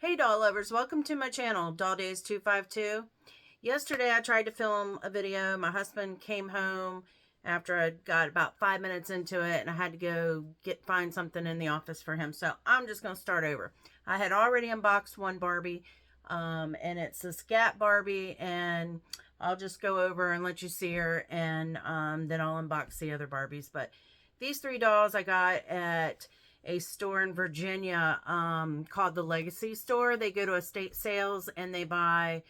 Hey doll lovers, welcome to my channel, Doll Days 252. Yesterday I tried to film a video. My husband came home after I got about 5 minutes into it and I had to go find something in the office for him. So I'm just going to start over. I had already unboxed one Barbie and it's this Gap Barbie, and I'll just go over and let you see her, and then I'll unbox the other Barbies. But these three dolls I got at a store in Virginia called the Legacy Store. They go to estate sales and they buy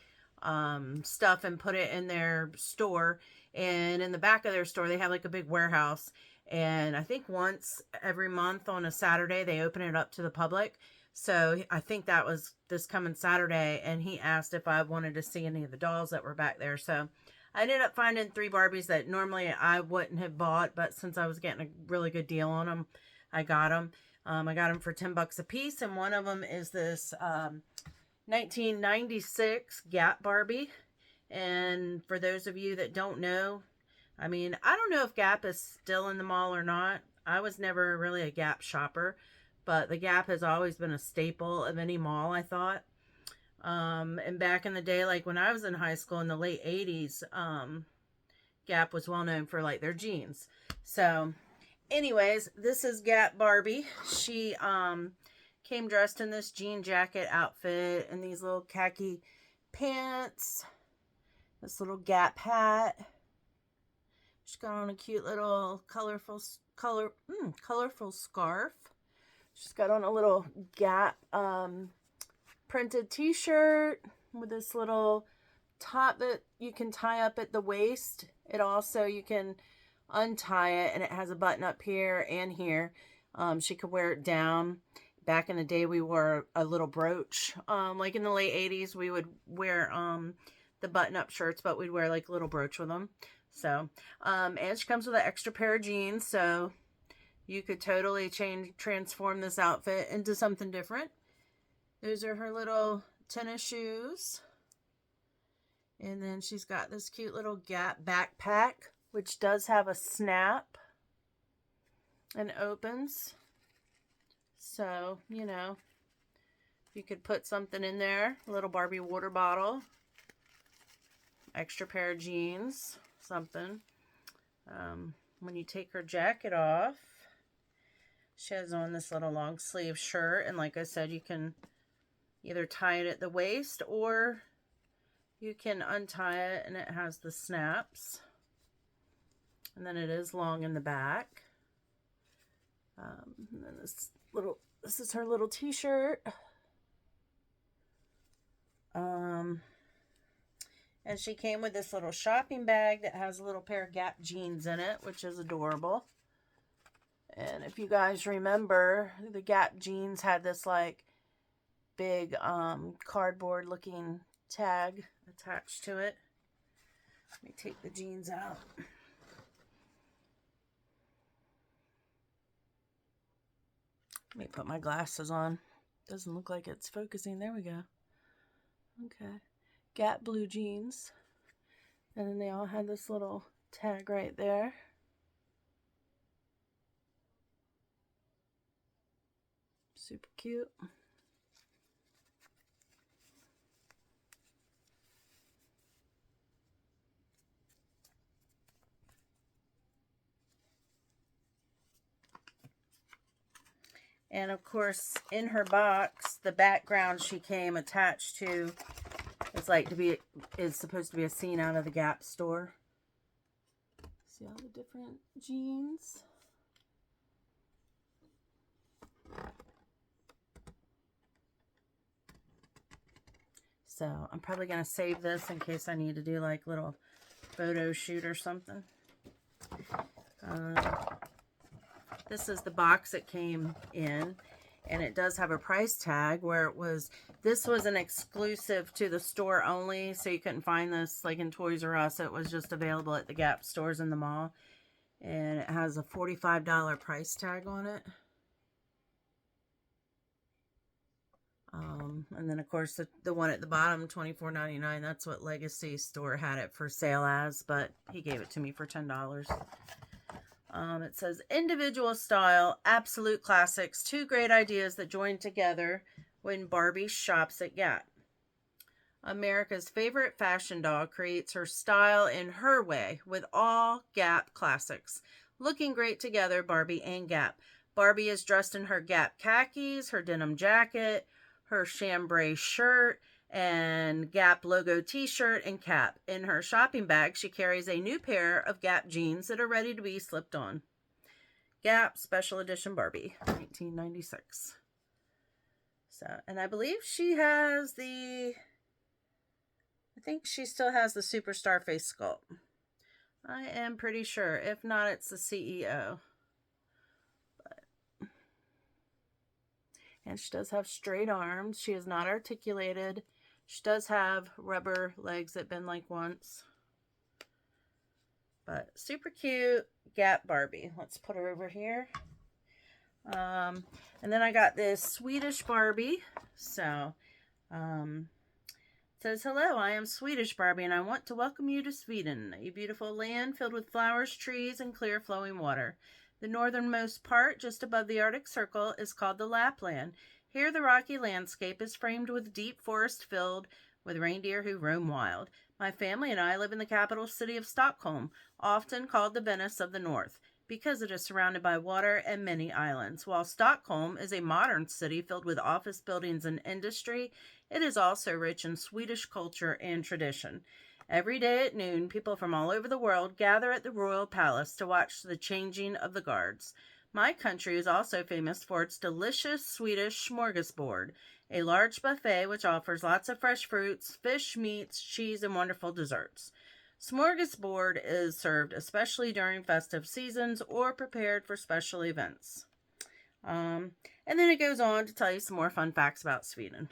stuff and put it in their store. And in the back of their store, they have like a big warehouse. And I think once every month on a Saturday, they open it up to the public. So I think that was this coming Saturday. And he asked if I wanted to see any of the dolls that were back there. So I ended up finding three Barbies that normally I wouldn't have bought, but since I was getting a really good deal on them, I got them. I got them for 10 bucks a piece, and one of them is this 1996 Gap Barbie. And for those of you that don't know, I mean, I don't know if Gap is still in the mall or not. I was never really a Gap shopper, but the Gap has always been a staple of any mall, I thought. And back in the day, like when I was in high school in the late 80s, Gap was well known for like their jeans. So anyways, this is Gap Barbie. She came dressed in this jean jacket outfit and these little khaki pants, this little Gap hat. She's got on a cute little colorful scarf. She's got on a little Gap printed t-shirt with this little top that you can tie up at the waist. It also, you can untie it and it has a button up here and here. She could wear it down. Back in the day we wore a little brooch. Like in the late 80s we would wear the button up shirts, but we'd wear like a little brooch with them. So and she comes with an extra pair of jeans, so you could totally transform this outfit into something different. Those are her little tennis shoes. And then she's got this cute little Gap backpack, which does have a snap and opens. So, you know, you could put something in there. A little Barbie water bottle. Extra pair of jeans. Something. When you take her jacket off, she has on this little long sleeve shirt. And like I said, you can either tie it at the waist or you can untie it and it has the snaps. And then it is long in the back. And then this is her little t-shirt. And she came with this little shopping bag that has a little pair of Gap jeans in it, which is adorable. And if you guys remember, the Gap jeans had this like big cardboard looking tag attached to it. Let me take the jeans out. Let me put my glasses on. Doesn't look like it's focusing. There we go. Okay. Gap blue jeans. And then they all had this little tag right there. Super cute. And of course, in her box, the background she came attached to is supposed to be a scene out of the Gap store. See all the different jeans. So I'm probably going to save this in case I need to do like little photo shoot or something. This is the box it came in, and it does have a price tag where this was an exclusive to the store only, so you couldn't find this like in Toys R Us. It was just available at the Gap stores in the mall, and it has a $45 price tag on it. And then of course the one at the bottom, $24.99, that's what Legacy Store had it for sale as, but he gave it to me for $10. It says, individual style, absolute classics, two great ideas that join together when Barbie shops at Gap. America's favorite fashion doll creates her style in her way with all Gap classics. Looking great together, Barbie and Gap. Barbie is dressed in her Gap khakis, her denim jacket, her chambray shirt, and Gap logo t-shirt and cap. In her shopping bag, she carries a new pair of Gap jeans that are ready to be slipped on. Gap Special Edition Barbie, 1996. So, and I believe she has I think she still has the Superstar face sculpt. I am pretty sure. If not, it's the CEO. And she does have straight arms. She is not articulated. She does have rubber legs that bend like once. But super cute Gap Barbie. Let's put her over here. And then I got this Swedish Barbie. So, it says, hello, I am Swedish Barbie, and I want to welcome you to Sweden, a beautiful land filled with flowers, trees, and clear flowing water. The northernmost part, just above the Arctic Circle, is called the Lapland. Here the rocky landscape is framed with deep forest filled with reindeer who roam wild. My family and I live in the capital city of Stockholm, often called the Venice of the North, because it is surrounded by water and many islands. While Stockholm is a modern city filled with office buildings and industry, it is also rich in Swedish culture and tradition. Every day at noon, people from all over the world gather at the royal palace to watch the changing of the guards. My country is also famous for its delicious Swedish smorgasbord, a large buffet which offers lots of fresh fruits, fish, meats, cheese, and wonderful desserts. Smorgasbord is served especially during festive seasons or prepared for special events. And then it goes on to tell you some more fun facts about Sweden.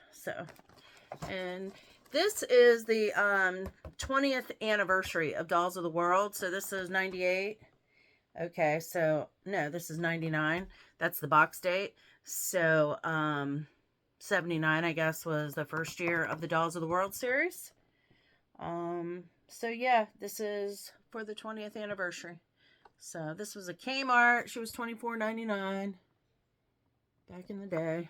And this is the 20th anniversary of Dolls of the World. So this is 98. Okay, so no, this is 99. That's the box date. So 79, I guess, was the first year of the Dolls of the World series. So yeah, this is for the 20th anniversary. So this was a Kmart. She was $24.99 back in the day.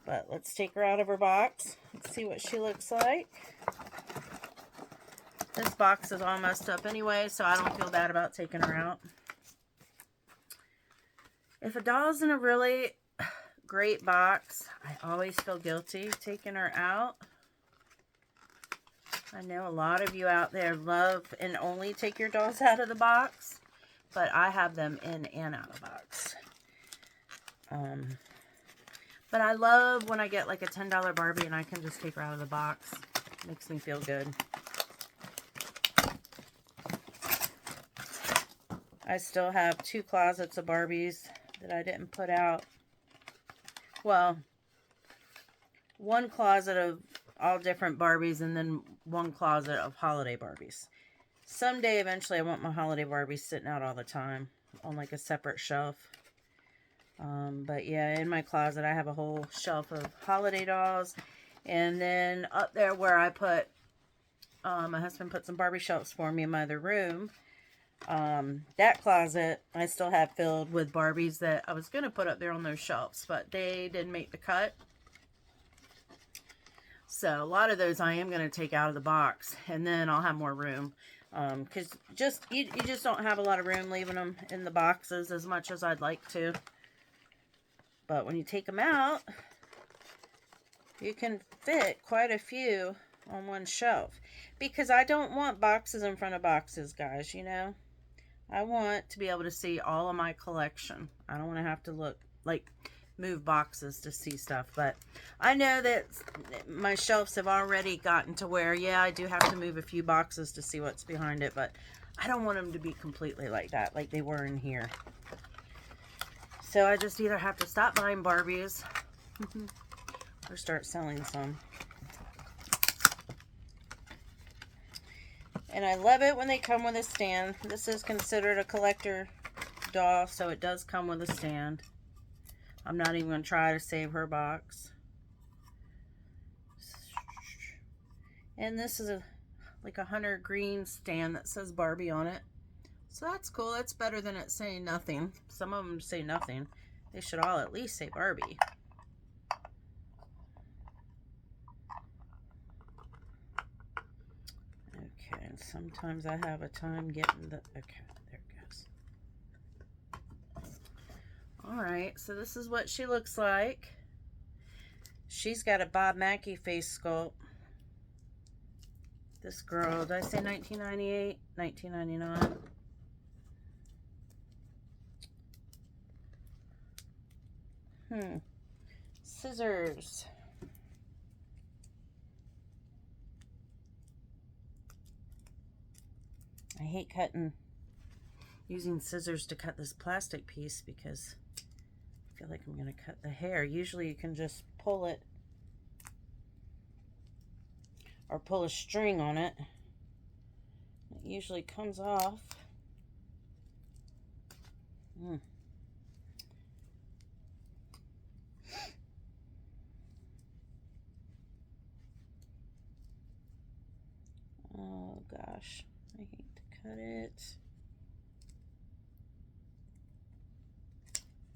But let's take her out of her box. Let's see what she looks like. This box is all messed up anyway, so I don't feel bad about taking her out. If a doll's in a really great box, I always feel guilty taking her out. I know a lot of you out there love and only take your dolls out of the box, but I have them in and out of the box. But I love when I get like a $10 Barbie and I can just take her out of the box. It makes me feel good. I still have 2 closets of Barbies that I didn't put out. Well, 1 closet of all different Barbies and then 1 closet of holiday Barbies. Someday, eventually, I want my holiday Barbies sitting out all the time on like a separate shelf. But yeah, in my closet, I have a whole shelf of holiday dolls. And then up there where I put, my husband put some Barbie shelves for me in my other room. That closet I still have filled with Barbies that I was going to put up there on those shelves, but they didn't make the cut. So a lot of those I am going to take out of the box, and then I'll have more room. Because you just don't have a lot of room leaving them in the boxes as much as I'd like to. But when you take them out, you can fit quite a few on one shelf. Because I don't want boxes in front of boxes, guys, you know. I want to be able to see all of my collection. I don't want to have to move boxes to see stuff. But I know that my shelves have already gotten to where, yeah, I do have to move a few boxes to see what's behind it. But I don't want them to be completely like that, like they were in here. So I just either have to stop buying Barbies or start selling some. And I love it when they come with a stand. This is considered a collector doll, so it does come with a stand. I'm not even going to try to save her box. And this is like a hunter green stand that says Barbie on it. So that's cool. That's better than it saying nothing. Some of them say nothing. They should all at least say Barbie. And sometimes I have a time getting the, okay, there it goes. All right, so this is what she looks like. She's got a Bob Mackie face sculpt. This girl, did I say 1998? 1999. Scissors. I hate using scissors to cut this plastic piece because I feel like I'm going to cut the hair. Usually you can just pull it or pull a string on it. It usually comes off. Oh gosh, I hate to cut it.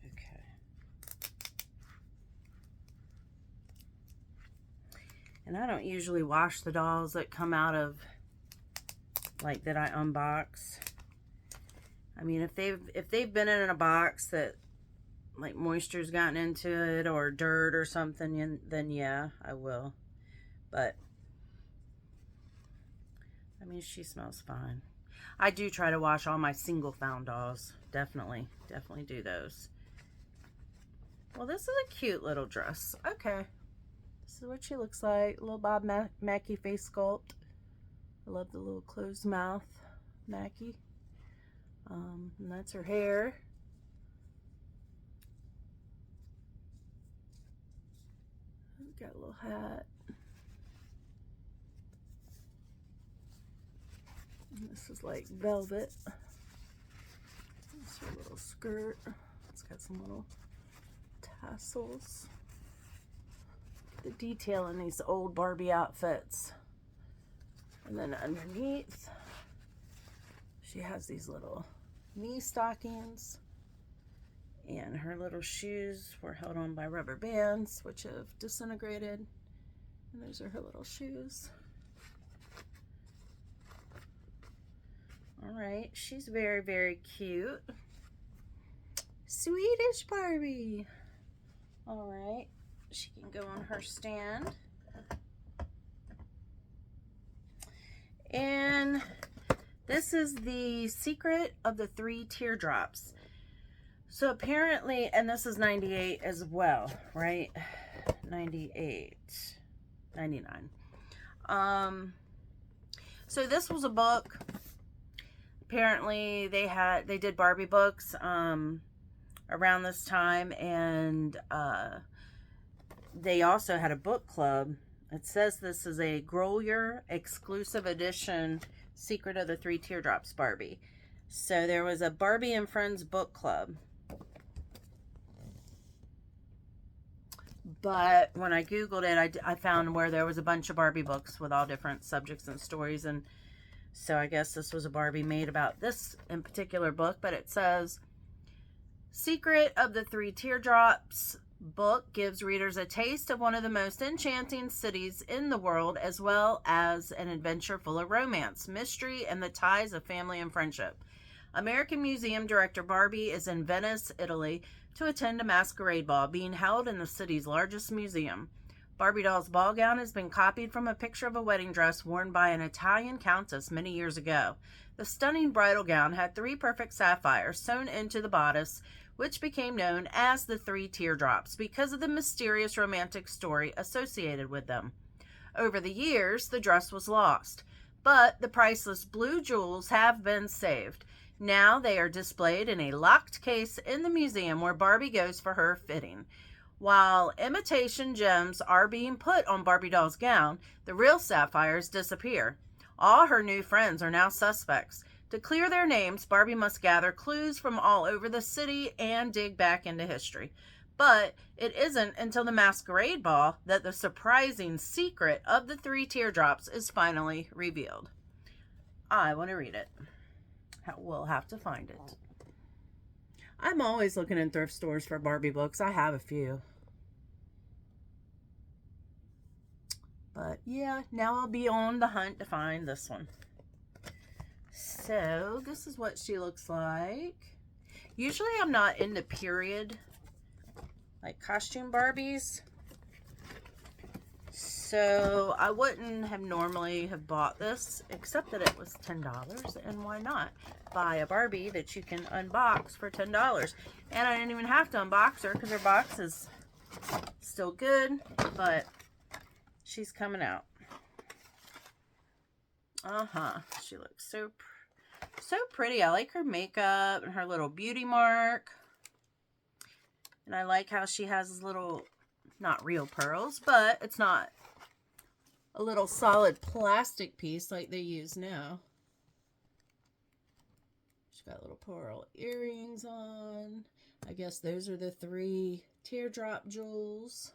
Okay. And I don't usually wash the dolls that come out of, like, that I unbox. I mean, if they've been in a box that, like, moisture's gotten into it or dirt or something, then yeah, I will. But I mean, she smells fine. I do try to wash all my single found dolls. Definitely do those. Well, this is a cute little dress. Okay. This is what she looks like. Little Bob Mackie face sculpt. I love the little closed mouth Mackie. And that's her hair. Got a little hat. And this is like velvet. This is her little skirt. It's got some little tassels. The detail in these old Barbie outfits. And then underneath, she has these little knee stockings. And her little shoes were held on by rubber bands, which have disintegrated. And those are her little shoes. All right, she's very, very cute. Swedish Barbie. All right, she can go on her stand. And this is the Secret of the 3 Teardrops. So apparently, and this is 98 as well, right? 98, 99. So this was a book. Apparently they did Barbie books around this time, and they also had a book club. It says this is a Grolier exclusive edition Secret of the 3 Teardrops Barbie. So there was a Barbie and Friends book club. But when I Googled it, I found where there was a bunch of Barbie books with all different subjects and stories. And so I guess this was a Barbie made about this in particular book. But it says, Secret of the 3 Teardrops book gives readers a taste of one of the most enchanting cities in the world, as well as an adventure full of romance, mystery, and the ties of family and friendship. American Museum director Barbie is in Venice, Italy, to attend a masquerade ball being held in the city's largest museum. Barbie doll's ball gown has been copied from a picture of a wedding dress worn by an Italian countess many years ago. The stunning bridal gown had 3 perfect sapphires sewn into the bodice, which became known as the 3 Teardrops because of the mysterious romantic story associated with them. Over the years, the dress was lost, but the priceless blue jewels have been saved. Now they are displayed in a locked case in the museum where Barbie goes for her fitting. While imitation gems are being put on Barbie doll's gown, the real sapphires disappear. All her new friends are now suspects. To clear their names, Barbie must gather clues from all over the city and dig back into history. But it isn't until the masquerade ball that the surprising secret of the 3 teardrops is finally revealed. I want to read it. We'll have to find it. I'm always looking in thrift stores for Barbie books. I have a few. But yeah, now I'll be on the hunt to find this one. So this is what she looks like. Usually I'm not into period, like costume Barbies. So I wouldn't have normally have bought this, except that it was $10, and why not buy a Barbie that you can unbox for $10? And I didn't even have to unbox her because her box is still good, but she's coming out. She looks so pretty. I like her makeup and her little beauty mark. And I like how she has little, not real pearls, but it's not a little solid plastic piece like they use now. She's got little pearl earrings on. I guess those are the 3 teardrop jewels.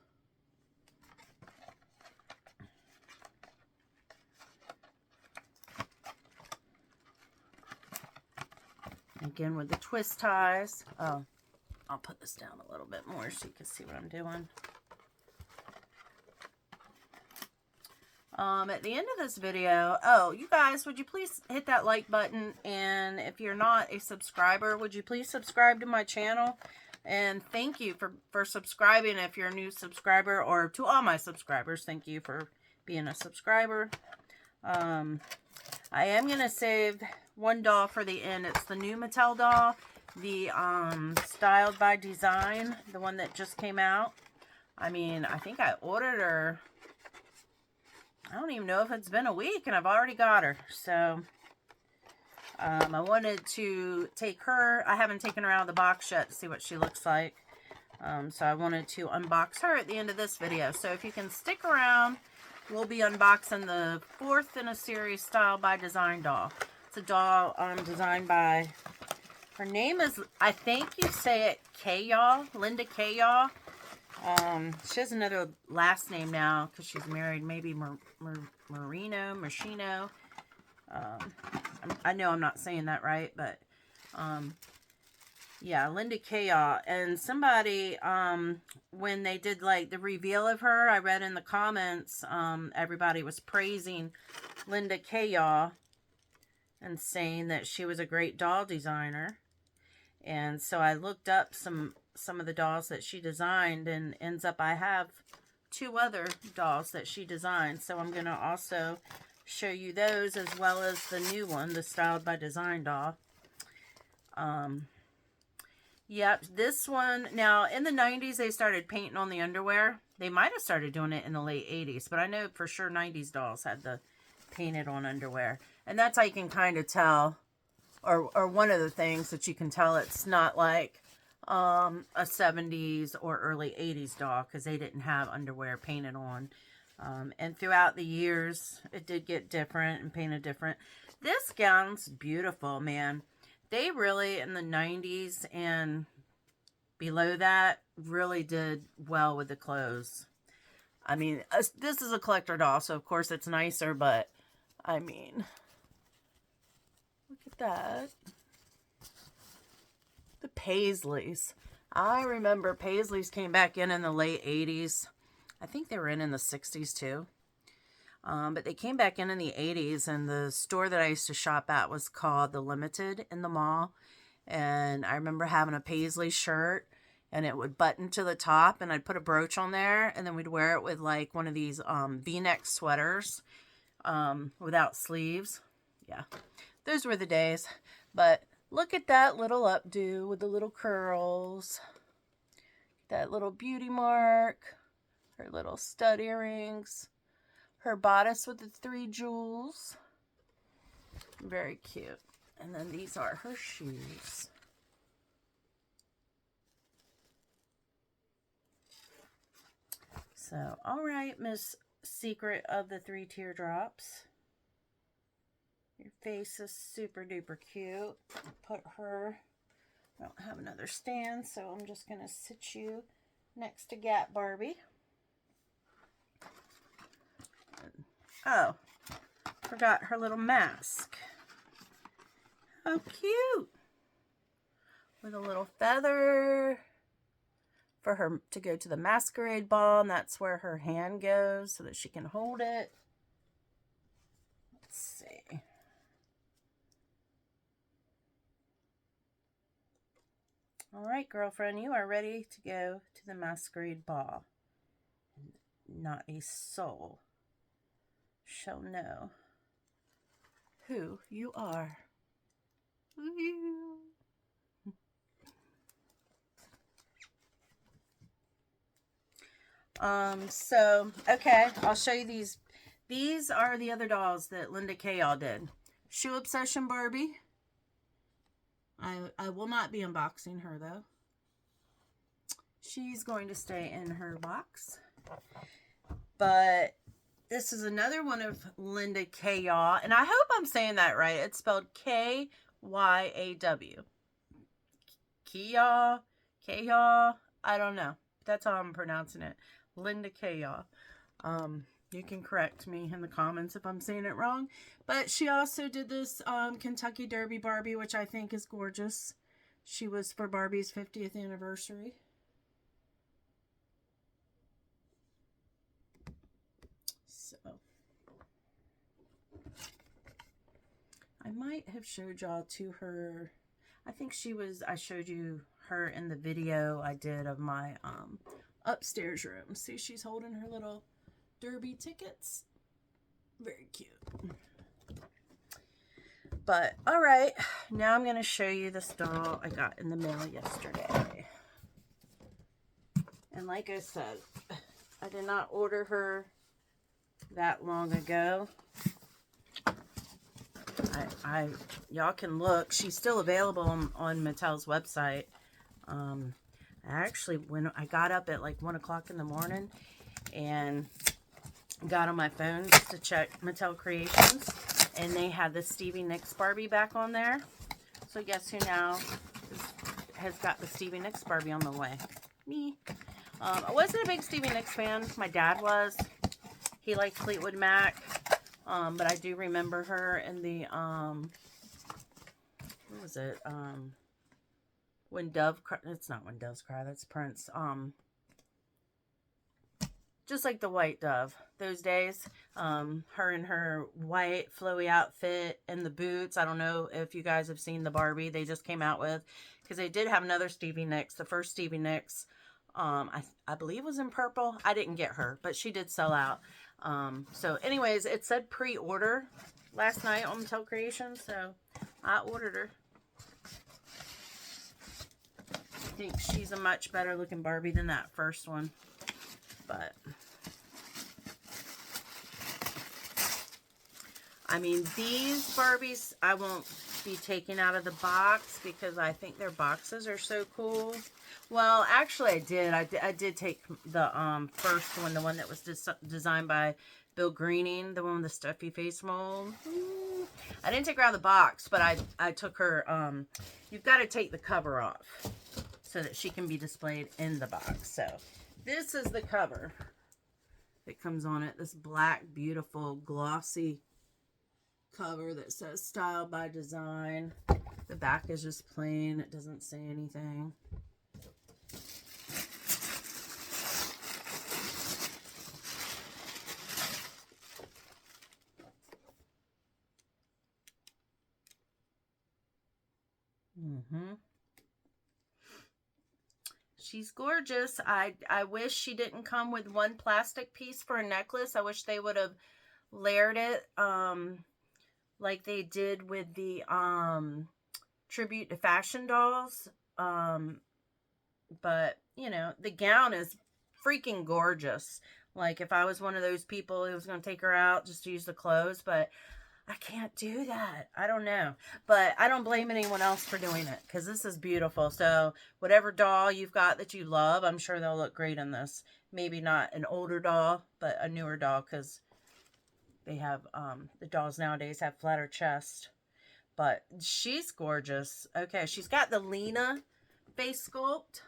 Again with the twist ties. Oh, I'll put this down a little bit more so you can see what I'm doing. At the end of this video, you guys, would you please hit that like button? And if you're not a subscriber, would you please subscribe to my channel? And thank you for subscribing if you're a new subscriber, or to all my subscribers, thank you for being a subscriber. I am going to save one doll for the end. It's the new Mattel doll, the Styled by Design, the one that just came out. I mean, I think I ordered her, I don't even know if it's been a week, and I've already got her. So I wanted to take her. I haven't taken her out of the box yet to see what she looks like. So I wanted to unbox her at the end of this video. So if you can stick around, we'll be unboxing the 4th in a series Styled by Design doll. It's a doll designed by, her name is, I think you say it K-Yaw, Linda K-Yaw. She has another last name now because she's married, maybe Machino. I know I'm not saying that right, but yeah, Linda K-Yaw. And somebody, when they did like the reveal of her, I read in the comments, everybody was praising Linda K-Yaw and saying that she was a great doll designer. And so I looked up some of the dolls that she designed, and ends up I have 2 other dolls that she designed. So I'm going to also show you those, as well as the new one, the Styled by Design doll. Yep, this one, now in the 90s they started painting on the underwear. They might have started doing it in the late 80s, but I know for sure 90s dolls had the painted on underwear. And that's how you can kind of tell, or one of the things that you can tell it's not like a 70s or early 80s doll, because they didn't have underwear painted on. And throughout the years, it did get different and painted different. This gown's beautiful, man. They really, in the 90s and below that, really did well with the clothes. I mean, this is a collector doll, so of course it's nicer, but I mean, look at that. The Paisleys. I remember Paisleys came back in the late 80s. I think they were in the 60s too. But they came back in the 80s, and the store that I used to shop at was called The Limited in the mall. And I remember having a Paisley shirt, and it would button to the top, and I'd put a brooch on there, and then we'd wear it with like one of these V-neck sweaters without sleeves. Yeah, those were the days. But look at that little updo with the little curls. That little beauty mark. Her little stud earrings. Her bodice with the 3 jewels. Very cute. And then these are her shoes. So, alright, Miss Secret of the 3 Teardrops. Your face is super duper cute. Put her, I don't have another stand, so I'm just going to sit you next to Gap Barbie. Oh, forgot her little mask. How cute. With a little feather for her to go to the masquerade ball, and that's where her hand goes so that she can hold it. Let's see. All right, girlfriend, you are ready to go to the masquerade ball. Not a soul shall know who you are. Okay, I'll show you these. These are the other dolls that Linda K. Y'all did. Shoe Obsession Barbie. I will not be unboxing her, though. She's going to stay in her box. But this is another one of Linda K. Y'all. And I hope I'm saying that right. It's spelled K-Y-A-W. Kia, K-Yaw. I don't know. That's how I'm pronouncing it. Linda K. Y'all. You can correct me in the comments if I'm saying it wrong. But she also did this Kentucky Derby Barbie, which I think is gorgeous. She was for Barbie's 50th anniversary. So, I might have showed y'all to her. I think I showed you her in the video I did of my upstairs room. See, she's holding her little Derby tickets. Very cute. But, alright. Now I'm going to show you this doll I got in the mail yesterday. And like I said, I did not order her that long ago. Y'all can look. She's still available on Mattel's website. When I got up at like 1 o'clock in the morning and got on my phone just to check Mattel Creations, and they had the Stevie Nicks Barbie back on there. So guess who now has got the Stevie Nicks Barbie on the way? Me. I wasn't a big Stevie Nicks fan. My dad was. He liked Fleetwood Mac. But I do remember her in the, what was it? When Dove Cry, it's not When Doves Cry, that's Prince. Just like the White Dove, those days. Her in her white flowy outfit and the boots. I don't know if you guys have seen the Barbie they just came out with, because they did have another Stevie Nicks. The first Stevie Nicks, I believe was in purple. I didn't get her, but she did sell out. So anyways, it said pre-order last night on Mattel Creations, so I ordered her. I think she's a much better looking Barbie than that first one, but I mean, these Barbies I won't be taking out of the box because I think their boxes are so cool. Well, actually, I did take the first one, the one that was designed by Bill Greening, the one with the stuffy face mold. I didn't take her out of the box, but I took her. You've got to take the cover off so that she can be displayed in the box. So this is the cover that comes on it. This black, beautiful, glossy cover that says "Style by Design." The back is just plain. It doesn't say anything. She's gorgeous. I wish she didn't come with one plastic piece for a necklace. I wish they would have layered it like they did with the tribute to fashion dolls. But, you know, the gown is freaking gorgeous. Like, if I was one of those people who was going to take her out just to use the clothes, but I can't do that. I don't know. But I don't blame anyone else for doing it, because this is beautiful. So whatever doll you've got that you love, I'm sure they'll look great in this. Maybe not an older doll, but a newer doll, because they have, the dolls nowadays have flatter chest. But she's gorgeous. Okay, she's got the Lena face sculpt.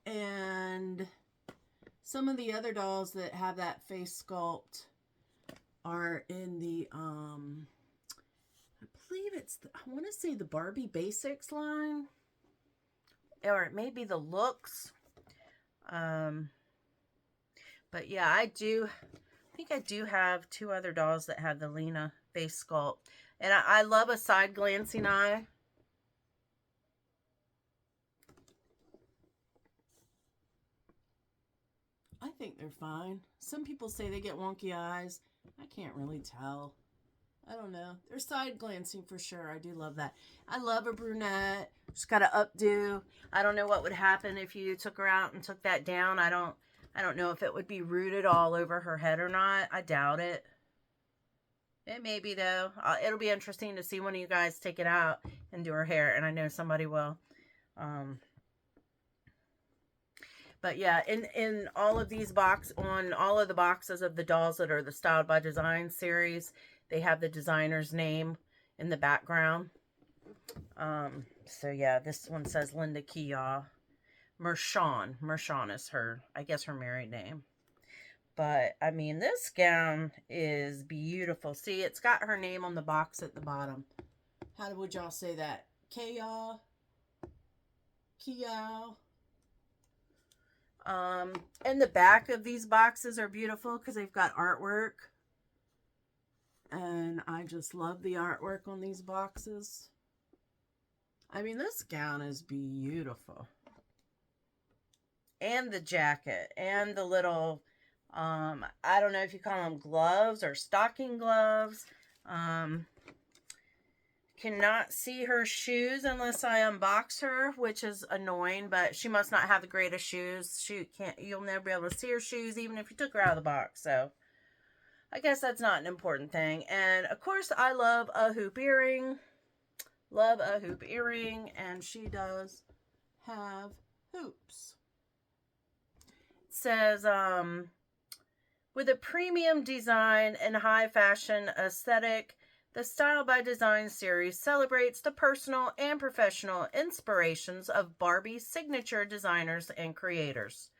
And some of the other dolls that have that face sculpt are in the, I believe it's, I want to say the Barbie Basics line. Or it may be the Looks. But yeah, I think I do have two other dolls that have the Lena face sculpt. And I love a side glancing eye. they're fine. Some people say they get wonky eyes. I can't really tell. I don't know. They're side glancing for sure. I do love that. I love a brunette. She's got to updo. I don't know what would happen if you took her out and took that down. I don't know if it would be rooted all over her head or not. I doubt it. It may be though. It'll be interesting to see one of you guys take it out and do her hair, and I know somebody will. But yeah, in all of these on all of the boxes of the dolls that are the Styled by Design series, they have the designer's name in the background. So yeah, this one says Linda Kia. Mershon is her, I guess, her married name. But, I mean, this gown is beautiful. See, it's got her name on the box at the bottom. How would y'all say that? Kia. And the back of these boxes are beautiful because they've got artwork. And I just love the artwork on these boxes. I mean, this gown is beautiful. And the jacket. And the little... I don't know if you call them gloves or stocking gloves. Cannot see her shoes unless I unbox her, which is annoying, but she must not have the greatest shoes. You'll never be able to see her shoes even if you took her out of the box. So I guess that's not an important thing. And of course I love a hoop earring. And she does have hoops. It says, with a premium design and high fashion aesthetic, the Style by Design series celebrates the personal and professional inspirations of Barbie's signature designers and creators.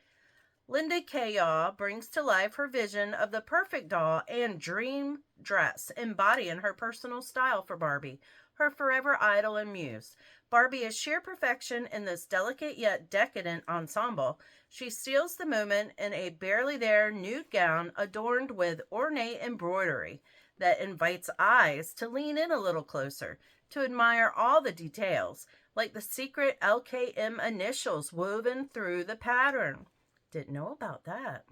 Linda Kayaw brings to life her vision of the perfect doll and dream dress, embodying her personal style for Barbie, her forever idol and muse. Barbie is sheer perfection in this delicate yet decadent ensemble. She steals the moment in a barely there nude gown adorned with ornate embroidery that invites eyes to lean in a little closer, to admire all the details, like the secret LKM initials woven through the pattern. Didn't know about that.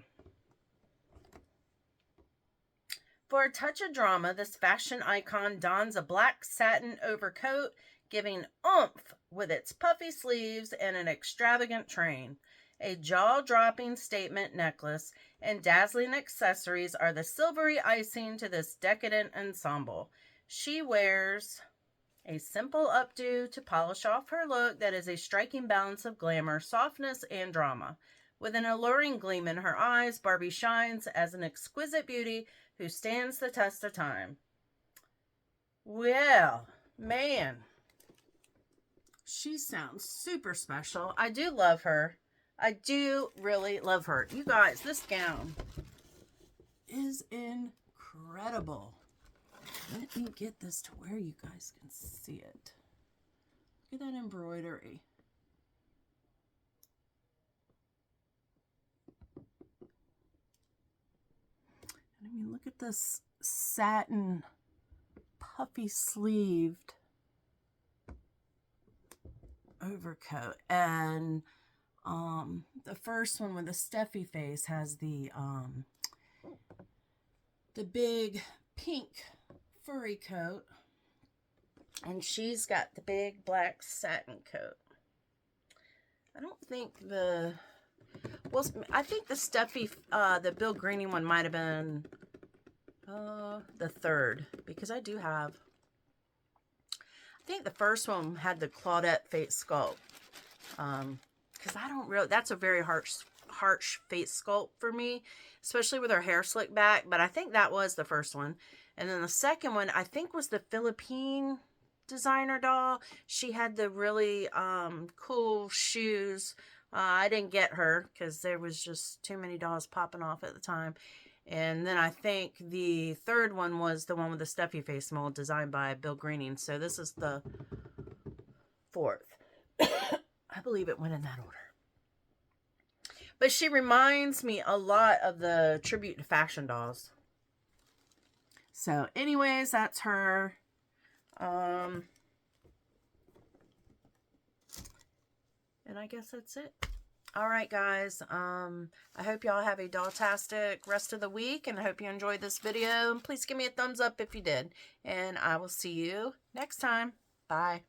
For a touch of drama, this fashion icon dons a black satin overcoat, giving oomph with its puffy sleeves and an extravagant train. A jaw-dropping statement necklace and dazzling accessories are the silvery icing to this decadent ensemble. She wears a simple updo to polish off her look that is a striking balance of glamour, softness, and drama. With an alluring gleam in her eyes, Barbie shines as an exquisite beauty who stands the test of time. Well, man, she sounds super special. I do love her. I do really love her. You guys, this gown is incredible. Let me get this to where you guys can see it. Look at that embroidery. I mean, look at this satin, puffy sleeved overcoat. And the first one with the Steffi face has the big pink furry coat. And she's got the big black satin coat. I don't think I think the Steffi, the Bill Greeny one might have been the third, because I do have, I think the first one had the Claudette face sculpt, because I don't really, that's a very harsh face sculpt for me, especially with her hair slicked back, but I think that was the first one. And then the second one, I think, was the Philippine designer doll. She had the really cool shoes. I didn't get her because there was just too many dolls popping off at the time. And then I think the third one was the one with the Steffi face mold designed by Bill Greening. So this is the fourth. I believe it went in that order. But she reminds me a lot of the tribute to fashion dolls. So anyways, that's her. And I guess that's it. All right, guys. I hope y'all have a doll-tastic rest of the week, and I hope you enjoyed this video. Please give me a thumbs up if you did, and I will see you next time. Bye.